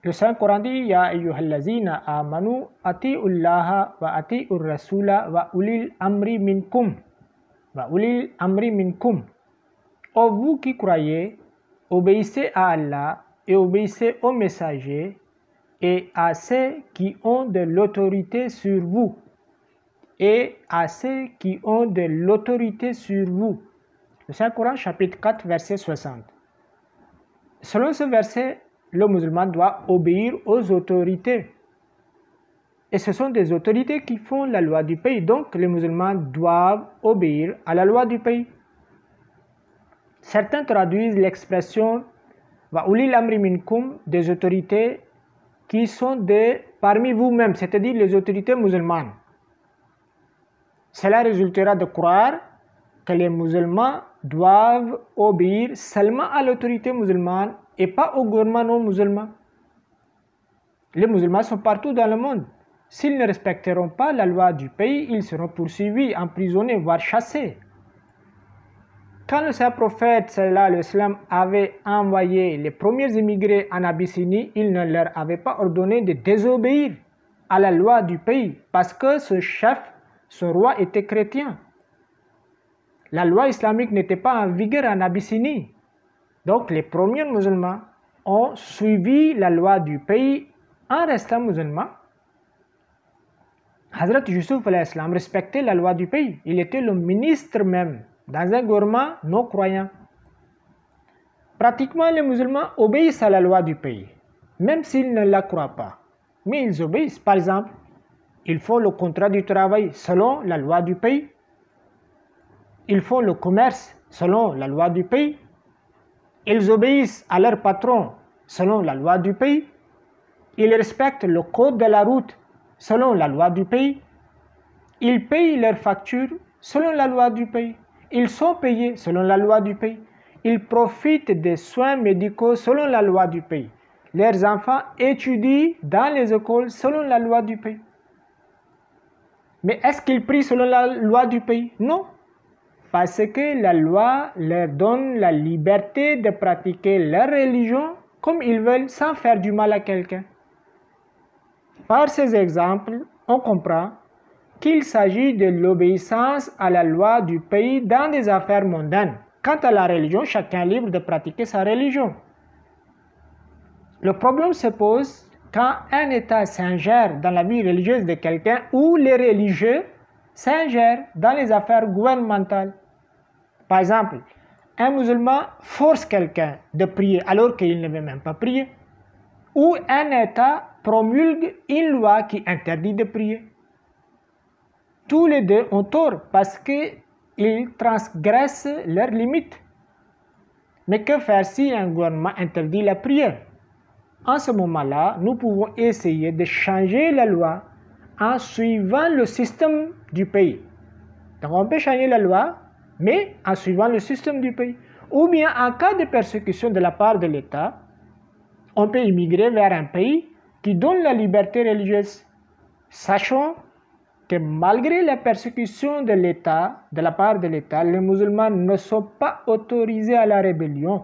Le Saint-Coran dit Ya ayyuhallazina amanu ati'ullaha wa ati'ur rasula wa ulil amri minkum. Wa ulil amri minkum. Ô vous qui croyez, obéissez à Allah et obéissez aux messagers et à ceux qui ont de l'autorité sur vous. Et à ceux qui ont de l'autorité sur vous. Le Saint-Coran, chapitre 4, verset 60. Selon ce verset, le musulman doit obéir aux autorités. Et ce sont des autorités qui font la loi du pays. Donc, les musulmans doivent obéir à la loi du pays. Certains traduisent l'expression wa ulil amri minkum des autorités qui sont parmi vous-même, c'est-à-dire les autorités musulmanes. Cela résultera de croire que les musulmans doivent obéir seulement à l'autorité musulmane et pas au gouvernement non musulman. Les musulmans sont partout dans le monde. S'ils ne respecteront pas la loi du pays, ils seront poursuivis, emprisonnés, voire chassés. Quand le saint prophète sallallahu alayhi wa sallam avait envoyé les premiers immigrés en Abyssinie, il ne leur avait pas ordonné de désobéir à la loi du pays parce que ce chef, ce roi était chrétien. La loi islamique n'était pas en vigueur en Abyssinie. Donc les premiers musulmans ont suivi la loi du pays en restant musulmans. Hazrat Yusuf alayhi salam respectait la loi du pays. Il était le ministre même dans un gouvernement non croyant. Pratiquement les musulmans obéissent à la loi du pays, même s'ils ne la croient pas. Mais ils obéissent. Par exemple, ils font le contrat du travail selon la loi du pays. Ils font le commerce selon la loi du pays. Ils obéissent à leur patron selon la loi du pays. Ils respectent le code de la route selon la loi du pays. Ils payent leurs factures selon la loi du pays. Ils sont payés selon la loi du pays. Ils profitent des soins médicaux selon la loi du pays. Leurs enfants étudient dans les écoles selon la loi du pays. Mais est-ce qu'ils prient selon la loi du pays? Non. Parce que la loi leur donne la liberté de pratiquer leur religion comme ils veulent sans faire du mal à quelqu'un. Par ces exemples, on comprend qu'il s'agit de l'obéissance à la loi du pays dans des affaires mondaines. Quant à la religion, chacun est libre de pratiquer sa religion. Le problème se pose quand un État s'ingère dans la vie religieuse de quelqu'un ou les religieux s'ingèrent dans les affaires gouvernementales. Par exemple, un musulman force quelqu'un de prier alors qu'il ne veut même pas prier. Ou un État promulgue une loi qui interdit de prier. Tous les deux ont tort parce qu'ils transgressent leurs limites. Mais que faire si un gouvernement interdit la prière? En ce moment-là, nous pouvons essayer de changer la loi en suivant le système du pays. Donc on peut changer la loi, mais en suivant le système du pays. Ou bien en cas de persécution de la part de l'État, on peut immigrer vers un pays qui donne la liberté religieuse. Sachons que malgré la persécution de l'État, de la part de l'État, les musulmans ne sont pas autorisés à la rébellion.